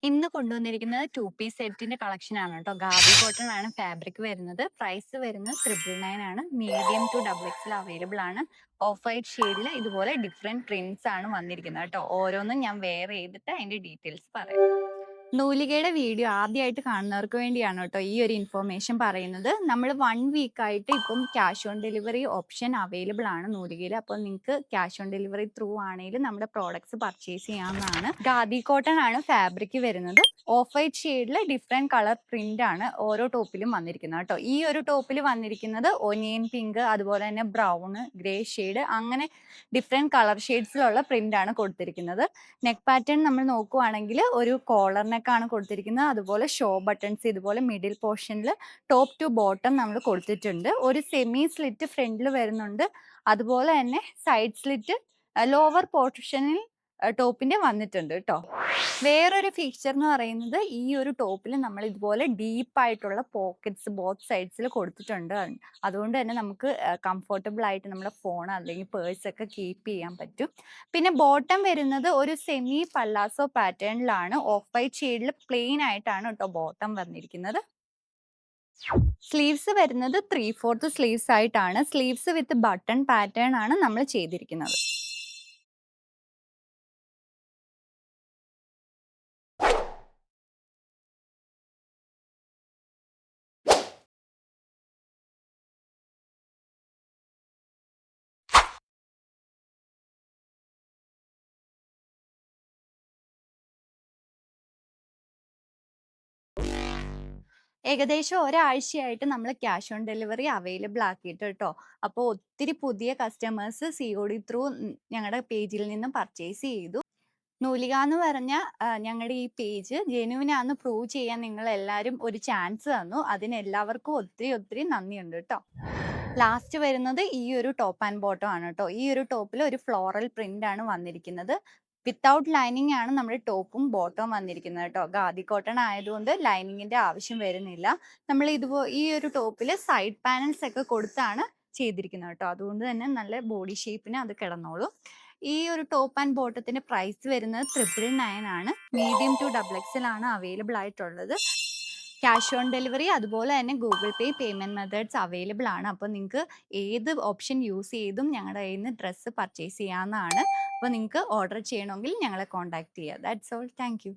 ഇന്ന് കൊണ്ടുവന്നിരിക്കുന്നത് 2 പീസ് സെറ്റിന്റെ കളക്ഷൻ ആണ് കേട്ടോ. ഖാദി കോട്ടൺ ആണ് ഫാബ്രിക് വരുന്നത്. പ്രൈസ് വരുന്നത് 999 ആണ്. Medium to double XL available ആണ്. ഓഫ് വൈറ്റ് ഷെയ്ഡിൽ ഇതുപോലെ ഡിഫറെന്റ് പ്രിന്റ്സ് ആണ് വന്നിരിക്കുന്നത് കേട്ടോ. ഓരോന്നും ഞാൻ വെയർ ചെയ്തിട്ട് അതിന്റെ ഡീറ്റെയിൽസ് പറയാം. നൂലികയുടെ വീഡിയോ ആദ്യമായിട്ട് കാണുന്നവർക്ക് വേണ്ടിയാണ് കേട്ടോ ഈ ഒരു ഇൻഫർമേഷൻ പറയുന്നത്. നമ്മൾ 1 വീക്കായിട്ട് ഇപ്പം cash on delivery option available ആണ് നൂലികയിൽ. അപ്പോൾ നിങ്ങൾക്ക് ക്യാഷ് ഓൺ ഡെലിവറി ത്രൂ ആണെങ്കിലും നമ്മുടെ പ്രോഡക്ട്സ് പർച്ചേസ് ചെയ്യാവുന്നതാണ്. ഖാദി കോട്ടൺ ആണ് ഫാബ്രിക് വരുന്നത്. ഓഫ് വൈറ്റ് ഷെയ്ഡിൽ ഡിഫറെന്റ് കളർ പ്രിന്റ് ആണ് ഓരോ ടോപ്പിലും വന്നിരിക്കുന്നത് കേട്ടോ. ഈ ഒരു ടോപ്പിൽ വന്നിരിക്കുന്നത് ഒനിയൻ പിങ്ക്, അതുപോലെ തന്നെ ബ്രൗൺ, ഗ്രേ ഷെയ്ഡ്, അങ്ങനെ ഡിഫറെന്റ് കളർ ഷെയ്ഡ്സിലുള്ള പ്രിന്റ് ആണ് കൊടുത്തിരിക്കുന്നത്. നെക്ക് പാറ്റേൺ നമ്മൾ നോക്കുവാണെങ്കിൽ ഒരു കോളർ നെക്കാണ് കൊടുത്തിരിക്കുന്നത്. അതുപോലെ ഷോ ബട്ടൺസ് ഇതുപോലെ മിഡിൽ പോർഷനിൽ ടോപ്പ് ടു ബോട്ടം നമ്മൾ കൊടുത്തിട്ടുണ്ട്. ഒരു സെമി സ്ലിറ്റ് ഫ്രണ്ടിൽ വരുന്നുണ്ട്. അതുപോലെ തന്നെ സൈഡ് സ്ലിറ്റ് ലോവർ പോർഷനിൽ ടോപ്പിന്റെ വന്നിട്ടുണ്ട് കേട്ടോ. വേറൊരു ഫീച്ചർ എന്ന് പറയുന്നത് ഈ ഒരു ടോപ്പിൽ നമ്മൾ ഇതുപോലെ ഡീപ്പായിട്ടുള്ള പോക്കറ്റ്സ് ബോത്ത് സൈഡ്സിൽ കൊടുത്തിട്ടുണ്ട്. അതുകൊണ്ട് തന്നെ നമുക്ക് കംഫർട്ടബിൾ ആയിട്ട് നമ്മുടെ ഫോൺ അല്ലെങ്കിൽ പേഴ്സ് ഒക്കെ കീപ്പ് ചെയ്യാൻ പറ്റും. പിന്നെ ബോട്ടം വരുന്നത് ഒരു സെമി പല്ലാസോ പാറ്റേണിലാണ്. ഓഫ് വൈറ്റ് ഷെയ്ഡിൽ പ്ലെയിൻ ആയിട്ടാണ് കേട്ടോ ബോട്ടം വന്നിരിക്കുന്നത്. സ്ലീവ്സ് വരുന്നത് 3/4 സ്ലീവ്സ് ആയിട്ടാണ്. സ്ലീവ്സ് വിത്ത് ബട്ടൺ പാറ്റേൺ ആണ് നമ്മൾ ചെയ്തിരിക്കുന്നത്. ഏകദേശം ഒരാഴ്ചയായിട്ട് നമ്മൾ ക്യാഷ് ഓൺ ഡെലിവറി അവൈലബിൾ ആക്കിയിട്ട് കേട്ടോ. അപ്പോൾ ഒത്തിരി പുതിയ കസ്റ്റമേഴ്സ് COD ത്രൂ ഞങ്ങളുടെ പേജിൽ നിന്നും പർച്ചേസ് ചെയ്തു. നൂലിക എന്ന് പറഞ്ഞ ഞങ്ങളുടെ ഈ പേജ് ജെനുവിനാന്ന് പ്രൂവ് ചെയ്യാൻ നിങ്ങൾ എല്ലാവരും ഒരു ചാൻസ് തന്നു. അതിന് എല്ലാവർക്കും ഒത്തിരി ഒത്തിരി നന്ദിയുണ്ട് കേട്ടോ. ലാസ്റ്റ് വരുന്നത് ഈ ഒരു ടോപ്പ് ആൻഡ് ബോട്ടം ആണ് കേട്ടോ. ഈ ഒരു ടോപ്പിൽ ഒരു ഫ്ലോറൽ പ്രിന്റ് ആണ് വന്നിരിക്കുന്നത്. വിത്തൗട്ട് ലൈനിങ് ആണ് നമ്മുടെ ടോപ്പും ബോട്ടവും വന്നിരിക്കുന്നത് കേട്ടോ. ഖാദി കോട്ടൺ ആയതുകൊണ്ട് ലൈനിങ്ങിന്റെ ആവശ്യം വരുന്നില്ല. നമ്മൾ ഈ ഒരു ടോപ്പിൽ സൈഡ് പാനൽസ് ഒക്കെ കൊടുത്താണ് ചെയ്തിരിക്കുന്നത് കേട്ടോ. അതുകൊണ്ട് തന്നെ നല്ല ബോഡി ഷേപ്പിന് അത് കിടന്നോളൂ. ഈ ഒരു ടോപ്പ് ആൻഡ് ബോട്ടത്തിന്റെ പ്രൈസ് വരുന്നത് 999 ആണ്. മീഡിയം ടു ഡബിൾ എക്സൽ ആണ് അവൈലബിൾ ആയിട്ടുള്ളത്. ക്യാഷ് ഓൺ ഡെലിവറി അതുപോലെ തന്നെ ഗൂഗിൾ പേ പേയ്മെന്റ് മെത്തേഡ്സ് അവൈലബിൾ ആണ്. അപ്പോൾ നിങ്ങൾക്ക് ഏത് ഓപ്ഷൻ യൂസ് ചെയ്തും ഞങ്ങളുടെ കയ്യിൽ നിന്ന് ഡ്രസ്സ് പർച്ചേസ് ചെയ്യാവുന്നതാണ്. അപ്പോൾ നിങ്ങൾക്ക് ഓർഡർ ചെയ്യണമെങ്കിൽ ഞങ്ങളെ കോൺടാക്ട് ചെയ്യുക. That's all. Thank you.